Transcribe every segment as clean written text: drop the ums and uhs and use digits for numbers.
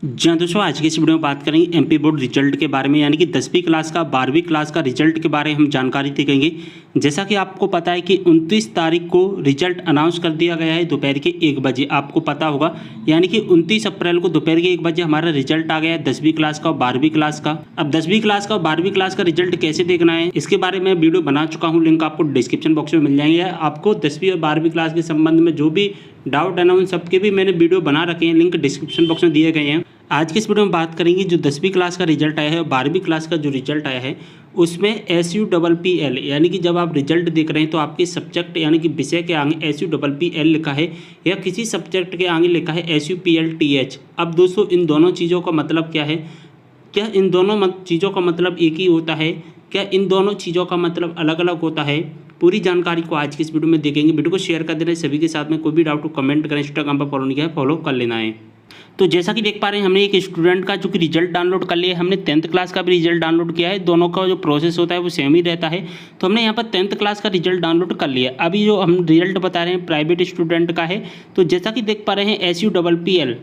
जी हाँ दोस्तों, आज की इस वीडियो में बात करेंगे एमपी बोर्ड रिजल्ट के बारे में, यानी कि 10वीं क्लास का 12वीं क्लास का रिजल्ट के बारे में हम जानकारी देंगे। जैसा कि आपको पता है कि 29 तारीख को रिजल्ट अनाउंस कर दिया गया है दोपहर के 1 बजे, आपको पता होगा। यानी कि 29 अप्रैल को दोपहर के 1 बजे हमारा रिजल्ट आ गया है 10वीं क्लास का और 12वीं क्लास का। अब 10वीं क्लास का और 12वीं क्लास का रिजल्ट कैसे देखना है इसके बारे में वीडियो बना चुका हूँ, लिंक आपको डिस्क्रिप्शन बॉक्स में मिल जाएंगे। आपको 10वीं और 12वीं क्लास के संबंध में जो भी डाउट है ना, उन सबके भी मैंने वीडियो बना रखे हैं, लिंक डिस्क्रिप्शन बॉक्स में दिए गए हैं। आज की इस वीडियो में बात करेंगे जो 10वीं क्लास का रिजल्ट आया है और 12वीं क्लास का जो रिजल्ट आया है उसमें SUPPL, यानी कि जब आप रिजल्ट देख रहे हैं तो आपके सब्जेक्ट यानी कि विषय के आगे SUPPL लिखा है या किसी सब्जेक्ट के आगे लिखा है SUPLTH। अब दोस्तों इन दोनों चीज़ों का मतलब क्या है? क्या इन दोनों चीज़ों का मतलब एक ही होता है? क्या इन दोनों चीज़ों का मतलब अलग अलग होता है? पूरी जानकारी को आज की इस वीडियो में देखेंगे। वीडियो को शेयर कर देना सभी के साथ में। कोई भी डाउट हो कमेंट करें, इंस्टाग्राम पर फॉलो नहीं किया है फॉलो कर लेना है। तो जैसा कि देख पा रहे हैं हमने एक स्टूडेंट का जो कि रिजल्ट डाउनलोड कर लिया है, हमने 10th क्लास का भी रिजल्ट डाउनलोड किया है। दोनों का जो प्रोसेस होता है वो सेम ही रहता है। तो हमने यहाँ पर 10th क्लास का रिजल्ट डाउनलोड कर लिया। अभी जो हम रिजल्ट बता रहे हैं प्राइवेट स्टूडेंट का है। तो जैसा कि देख पा रहे हैं SUPPL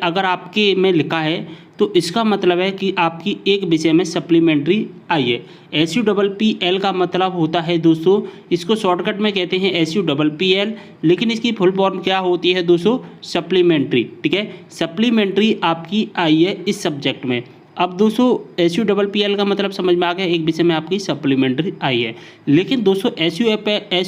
अगर आपके में लिखा है तो इसका मतलब है कि आपकी एक विषय में सप्लीमेंट्री आई है। SUPPL का मतलब होता है दोस्तों, इसको शॉर्टकट में कहते हैं SUPPL, लेकिन इसकी फुल फॉर्म क्या होती है दोस्तों? सप्लीमेंट्री। ठीक है, सप्लीमेंट्री आपकी आई है इस सब्जेक्ट में। अब दोस्तों SUPPL का मतलब समझ में आ गया, एक विषय में आपकी सप्लीमेंट्री आई है। लेकिन दोस्तों SUPLTH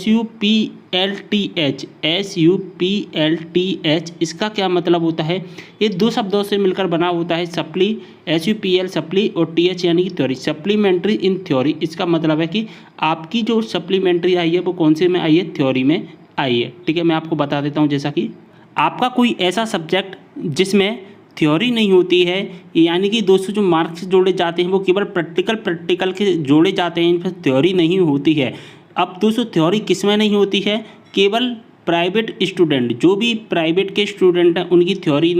इसका क्या मतलब होता है? ये दो शब्दों से मिलकर बना होता है, सप्ली, SUPL सप्ली और TH यानी कि थ्योरी, सप्लीमेंट्री इन थ्योरी। इसका मतलब है कि आपकी जो सप्लीमेंट्री आई है वो कौन से में आई है? थ्योरी में आई है। ठीक है, मैं आपको बता देता हूँ। जैसा कि आपका कोई ऐसा सब्जेक्ट जिसमें थ्योरी नहीं होती है, यानी कि दोस्तों जो मार्क्स जोड़े जाते हैं वो केवल प्रैक्टिकल के जोड़े जाते हैं, इन पर थ्योरी नहीं होती है। अब दोस्तों थ्योरी किस में नहीं होती है? केवल प्राइवेट स्टूडेंट, जो भी प्राइवेट के स्टूडेंट हैं उनकी थ्योरी।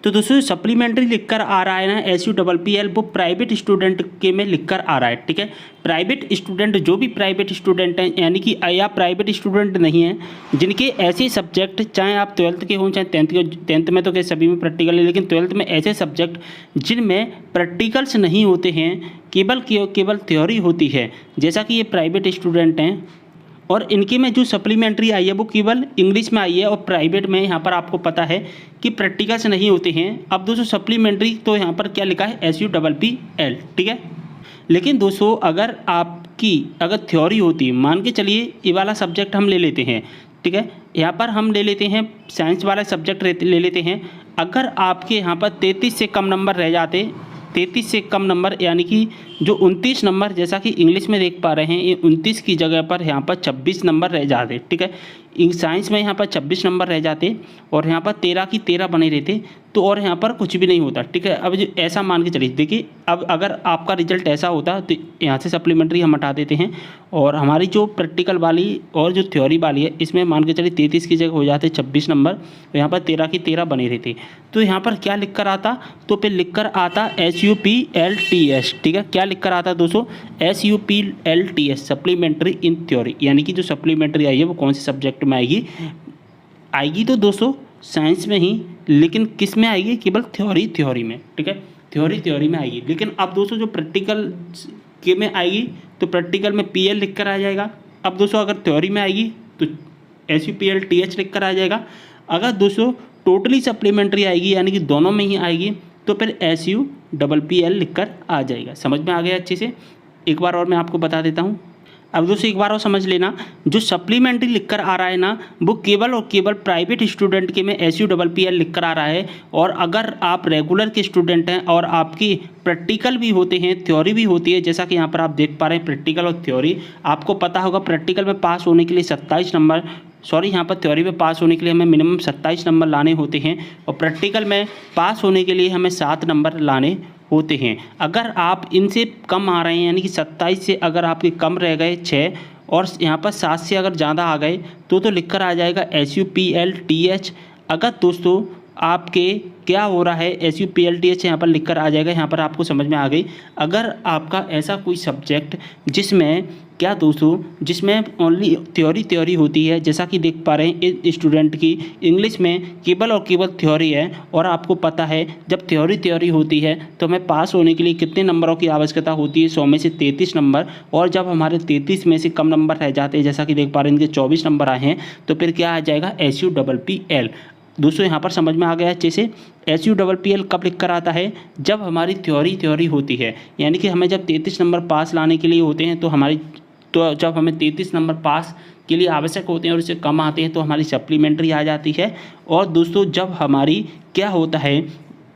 तो दोस्तों सप्लीमेंट्री लिखकर आ रहा है ना SUPPL, वो प्राइवेट स्टूडेंट के में लिखकर आ रहा है। ठीक है, प्राइवेट स्टूडेंट, जो भी प्राइवेट स्टूडेंट हैं, यानी कि या प्राइवेट स्टूडेंट नहीं हैं जिनके ऐसे सब्जेक्ट, चाहे आप 12th के हों चाहे 10th में तो क्या सभी में प्रैक्टिकल है, लेकिन 12th में ऐसे सब्जेक्ट जिनमें प्रैक्टिकल्स नहीं होते हैं, केवल थ्योरी होती है, जैसा कि ये प्राइवेट स्टूडेंट हैं। और इनके में जो सप्लीमेंट्री आई है वो केवल इंग्लिश में आई है और प्राइवेट में यहाँ पर आपको पता है कि प्रैक्टिकल्स नहीं होते हैं। अब दोस्तों सप्लीमेंट्री तो यहाँ पर क्या लिखा है? SUPPL। ठीक है, लेकिन दोस्तों अगर थ्योरी होती, मान के चलिए ये वाला सब्जेक्ट हम ले लेते हैं। ठीक है, यहाँ पर हम ले लेते हैं साइंस वाला सब्जेक्ट ले लेते हैं। अगर आपके यहाँ पर 33 से कम नंबर रह जाते, 33 से कम नंबर यानी कि जो 29 नंबर, जैसा कि इंग्लिश में देख पा रहे हैं, ये 29 की जगह पर यहाँ पर 26 नंबर रह जाते। ठीक है, साइंस में यहाँ पर 26 नंबर रह जाते और यहाँ पर 13 की 13 बने रहते, तो और यहाँ पर कुछ भी नहीं होता। ठीक है, अब जो ऐसा मान के चलिए, देखिए अब अगर आपका रिजल्ट ऐसा होता तो यहाँ से सप्लीमेंट्री हम हटा देते हैं और हमारी जो प्रैक्टिकल वाली और जो थ्योरी वाली है इसमें मान के चलिए 33 की जगह हो जाते 26 नंबर, तो यहाँ पर 13 की 13 बने रहते। तो यहाँ पर क्या लिख कर आता? तो फिर लिख कर आता SUPLTH। ठीक है, क्या लिख कर आता दोस्तों? SUPLTH, supplementary in theory. यानी कि जो सप्लीमेंट्री आई है वो कौन से सब्जेक्ट में आएगी तो दोस्तों साइंस में ही, लेकिन किस में आएगी? केवल थ्योरी में। ठीक है, थ्योरी में आएगी। लेकिन अब दोस्तों जो प्रैक्टिकल के में आएगी तो प्रैक्टिकल में PL लिख कर आ जाएगा। अब दोस्तों अगर थ्योरी में आएगी तो SUPLTH लिख कर आ जाएगा। अगर दोस्तों टोटली सप्लीमेंट्री आएगी यानी कि दोनों में ही आएगी तो फिर SUPPL लिख कर आ जाएगा। समझ में आ गया अच्छे से? एक बार और मैं आपको बता देता हूँ। अब दोस्तों एक बार और समझ लेना, जो सप्लीमेंट्री लिखकर आ रहा है ना वो केवल और केवल प्राइवेट स्टूडेंट के में SUPPL लिखकर आ रहा है। और अगर आप रेगुलर के स्टूडेंट हैं और आपकी प्रैक्टिकल भी होते हैं, थ्योरी भी होती है, जैसा कि यहाँ पर आप देख पा रहे हैं प्रैक्टिकल और थ्योरी, आपको पता होगा प्रैक्टिकल में पास होने के लिए 27 नंबर, यहाँ पर थ्योरी में पास होने के लिए हमें मिनिमम 27 नंबर लाने होते हैं और प्रैक्टिकल में पास होने के लिए हमें 7 नंबर लाने होते हैं। अगर आप इनसे कम आ रहे हैं, यानी कि 27 से अगर आपके कम रह गए 6 और यहाँ पर 7 से अगर ज़्यादा आ गए तो लिख कर आ जाएगा SUPLTH। अगर दोस्तों आपके क्या हो रहा है, SUPLTH यहाँ पर लिखकर आ जाएगा। यहाँ पर आपको समझ में आ गई। अगर आपका ऐसा कोई सब्जेक्ट जिसमें क्या दोस्तों, जिसमें ओनली थ्योरी होती है, जैसा कि देख पा रहे हैं इस स्टूडेंट की इंग्लिश में केवल और केवल थ्योरी है, और आपको पता है जब थ्योरी होती है तो हमें पास होने के लिए कितने नंबरों की आवश्यकता होती है, 100 में से 33 नंबर। और जब हमारे 33 में से कम नंबर रह जाते हैं, जैसा कि देख पा रहे हैं इनके 24 नंबर आए हैं, तो फिर क्या आ जाएगा, SUPPL। दोस्तों यहाँ पर समझ में आ गया अच्छे से। SUPPL कब लिख कर आता है, जब हमारी थ्योरी होती है, यानी कि हमें जब 33 नंबर पास लाने के लिए होते हैं तो जब हमें 33 नंबर पास के लिए आवश्यक होते हैं और इससे कम आते हैं तो हमारी सप्लीमेंट्री आ जाती है। और दोस्तों जब हमारी क्या होता है,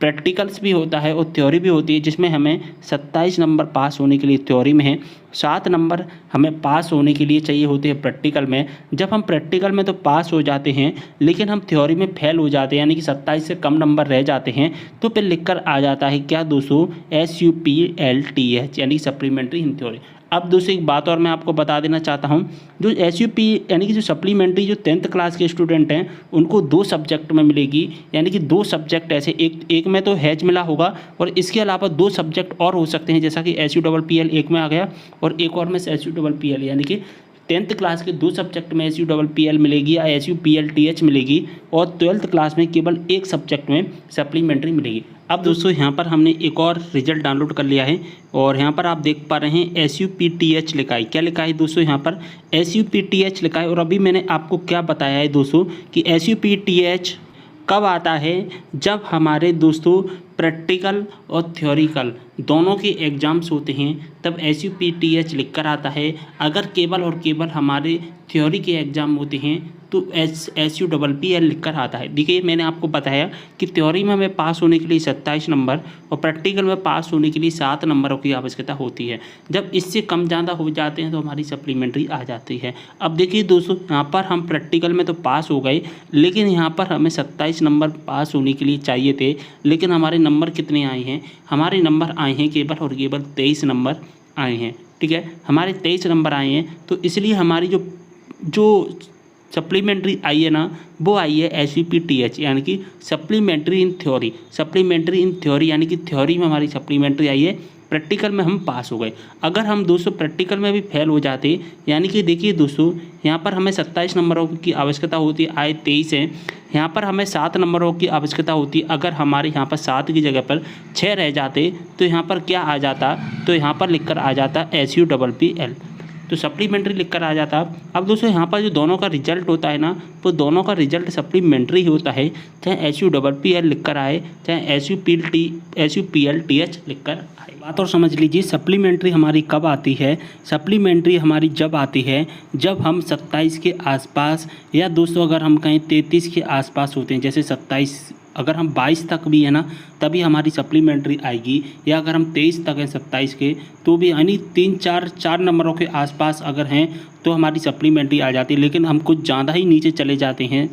प्रैक्टिकल्स भी होता है और थ्योरी भी होती है, जिसमें हमें 27 नंबर पास होने के लिए थ्योरी में है, 7 नंबर हमें पास होने के लिए चाहिए होते हैं प्रैक्टिकल में। जब हम प्रैक्टिकल में तो पास हो जाते हैं, लेकिन हम थ्योरी में फेल हो जाते हैं, यानी कि 27 से कम नंबर रह जाते हैं, तो फिर लिखकर आ जाता है क्या दोस्तों, SUPLTH, यानी सप्लीमेंट्री इन थ्योरी। अब दोस्तों एक बात और मैं आपको बता देना चाहता हूँ, जो SUP यानी कि जो सप्लीमेंट्री जो 10th क्लास के स्टूडेंट हैं उनको 2 सब्जेक्ट में मिलेगी, यानी कि 2 सब्जेक्ट ऐसे, एक में तो हैज मिला होगा और इसके अलावा 2 सब्जेक्ट और हो सकते हैं, जैसा कि SUPPL एक में आ गया और एक और में SUPPL, यानी कि 10th क्लास के 2 सब्जेक्ट में SUPPL मिलेगी या SUPLTH मिलेगी, और 12th क्लास में केवल एक सब्जेक्ट में सप्लीमेंट्री मिलेगी। अब दोस्तों यहाँ पर हमने एक और रिजल्ट डाउनलोड कर लिया है और यहाँ पर आप देख पा रहे हैं SUPTH लिखा है। क्या लिखा है दोस्तों, यहाँ पर SUPTH लिखा है। और अभी मैंने आपको क्या बताया है दोस्तों कि SUPTH कब आता है, जब हमारे दोस्तों प्रैक्टिकल और थ्योरिकल दोनों के एग्ज़ाम्स होते हैं, तब SUPTH लिख कर आता है। अगर केवल और केवल हमारे थ्योरी के एग्ज़ाम होते हैं तो SUPPL लिख कर आता है। देखिए मैंने आपको बताया कि थ्योरी में हमें पास होने के लिए 27 नंबर और प्रैक्टिकल में पास होने के लिए 7 नंबरों की आवश्यकता होती है। जब इससे कम ज़्यादा हो जाते हैं तो हमारी सप्लीमेंट्री आ जाती है। अब देखिए दोस्तों, यहाँ पर हम प्रैक्टिकल में तो पास हो गए, लेकिन यहाँ पर हमें 27 नंबर पास होने के लिए चाहिए थे, लेकिन हमारे नंबर कितने आए हैं, हमारे नंबर आए हैं केवल और केवल 23 नंबर आए हैं। ठीक है, हमारे 23 नंबर आए हैं, तो इसलिए हमारी जो सप्लीमेंट्री आई है ना, वो आई है SUPTH, यानी कि supplementary in theory. Supplementary in theory यानी कि थ्योरी में हमारी सप्लीमेंट्री आई है, प्रैक्टिकल में हम पास हो गए। अगर हम दोस्तों प्रैक्टिकल में भी फेल हो जाते, यानी कि देखिए दोस्तों यहाँ पर हमें 27 नंबरों की आवश्यकता होती है, आए 23 हैं, यहाँ पर हमें 7 नंबरों की आवश्यकता होती है। अगर हमारे यहाँ पर 7 की जगह पर 6 रह जाते तो यहाँ पर क्या आ जाता, तो यहाँ पर लिख कर आ जाता SUPPL, तो सप्लीमेंट्री लिख कर आ जाता। अब दोस्तों यहाँ पर जो दोनों का रिजल्ट होता है ना, तो दोनों का रिजल्ट सप्लीमेंट्री ही होता है, चाहे SUPPL लिख कर आए चाहे SUPLTH लिख कर आए। बात और समझ लीजिए, सप्लीमेंट्री हमारी कब आती है, सप्लीमेंट्री हमारी जब आती है जब हम 27 के आसपास, या दोस्तों अगर हम कहें 33 के आसपास होते हैं, जैसे 27, अगर हम 22 तक भी है ना तभी हमारी सप्लीमेंट्री आएगी, या अगर हम 23 तक हैं 27 के तो भी, यानी 4 नंबरों के आसपास अगर हैं तो हमारी सप्लीमेंट्री आ जाती है। लेकिन हम कुछ ज़्यादा ही नीचे चले जाते हैं,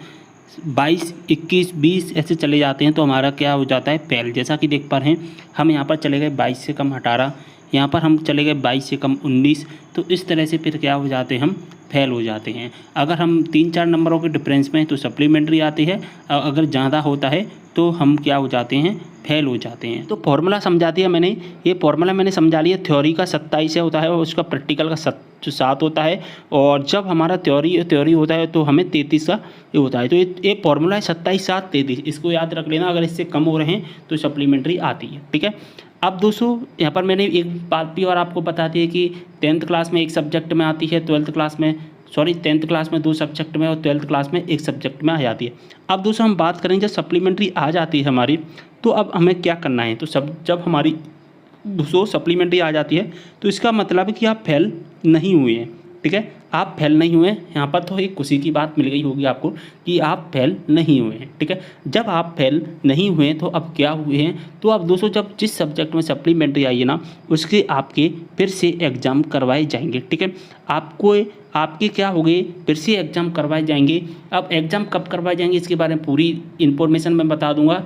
22, 21, 20 ऐसे चले जाते हैं तो हमारा क्या हो जाता है, फेल। जैसा कि देख पा रहे हैं हम यहाँ पर चले गए 22 से कम 18, यहाँ पर हम चले गए 22 से कम 19, तो इस तरह से फिर क्या हो जाते हैं, हम फेल हो जाते हैं। अगर हम 3-4 नंबरों के डिफरेंस में हैं तो सप्लीमेंट्री आती है, अगर ज़्यादा होता है तो हम क्या हो जाते हैं, फेल हो जाते हैं। तो फॉर्मूला समझा दिया मैंने, ये फॉर्मूला मैंने समझा लिया। थ्योरी का 27 होता है और उसका प्रैक्टिकल का 7 होता है, और जब हमारा थ्योरी होता है तो हमें 33 का ये होता है। तो ये फॉर्मूला है 27, 7, 33, इसको याद रख लेना। अगर इससे कम हो रहे हैं तो सप्लीमेंट्री आती है। ठीक है, अब दोस्तों यहाँ पर मैंने एक बात भी और आपको बता दी है कि 10th क्लास में एक सब्जेक्ट में आती है, 10th क्लास में 2 सब्जेक्ट में और 12th क्लास में एक सब्जेक्ट में आ जाती है। अब दोस्तों हम बात करें जब सप्लीमेंट्री आ जाती है हमारी, तो अब हमें क्या करना है। तो जब हमारी दोस्तों सप्लीमेंट्री आ जाती है तो इसका मतलब है कि आप फेल नहीं हुए हैं। ठीक है, आप फेल नहीं हुए, यहाँ पर तो एक खुशी की बात मिल गई होगी आपको कि आप फेल नहीं हुए हैं। ठीक है, जब आप फेल नहीं हुए तो अब क्या हुए हैं, तो अब दोस्तों जब जिस सब्जेक्ट में सप्लीमेंट्री आई है ना, उसके आपके फिर से एग्ज़ाम करवाए जाएंगे। ठीक है, आपके क्या हो गए, फिर से एग्ज़ाम करवाए जाएंगे। अब एग्ज़ाम कब करवाए जाएंगे इसके बारे में पूरी इन्फॉर्मेशन मैं बता दूंगा।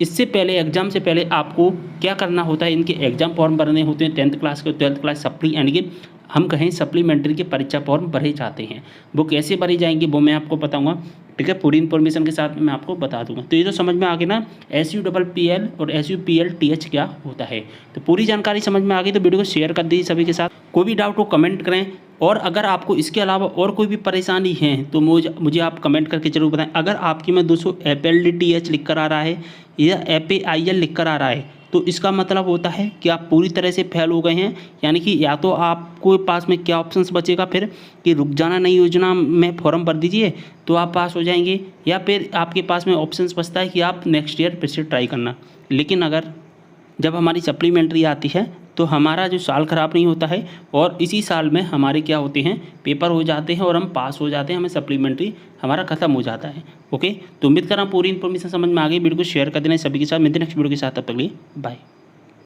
इससे पहले, एग्ज़ाम से पहले आपको क्या करना होता है, इनके एग्ज़ाम फॉर्म भरने होते हैं 10th क्लास के, 12th क्लास सप्ली, यानी कि हम कहें सप्लीमेंट्री के परीक्षा फॉर्म भरे जाते हैं। वो कैसे भरे जाएंगे वो मैं आपको बताऊंगा। ठीक है, पूरी इन्फॉर्मेशन के साथ मैं आपको बता दूंगा। तो ये तो समझ में आ गया ना SUPPL और SUPLTH क्या होता है। तो पूरी जानकारी समझ में आ गई तो वीडियो को शेयर कर दीजिए सभी के साथ। कोई भी डाउट हो कमेंट करें, और अगर आपको इसके अलावा और कोई भी परेशानी है तो मुझे आप कमेंट करके जरूर बताएं। अगर आपकी में दोस्तों FLDTH लिख कर आ रहा है या FAIL लिख कर आ रहा है तो इसका मतलब होता है कि आप पूरी तरह से फेल हो गए हैं, यानी कि या तो आपको पास में क्या ऑप्शंस बचेगा फिर कि रुक जाना नई योजना में फॉर्म भर दीजिए तो आप पास हो जाएंगे, या फिर आपके पास में ऑप्शंस बचता है कि आप नेक्स्ट ईयर फिर से ट्राई करना। लेकिन अगर जब हमारी सप्लीमेंट्री आती है तो हमारा जो साल ख़राब नहीं होता है और इसी साल में हमारे क्या होते हैं पेपर हो जाते हैं और हम पास हो जाते हैं, हमें सप्लीमेंट्री हमारा ख़त्म हो जाता है। ओके, तो उम्मीद कर रहा हूँ पूरी इन्फॉर्मेशन समझ में आ गई। वीडियो को शेयर कर देना सभी के साथ। मिलते हैं नेक्स्ट वीडियो के साथ, तब तक के लिए बाय।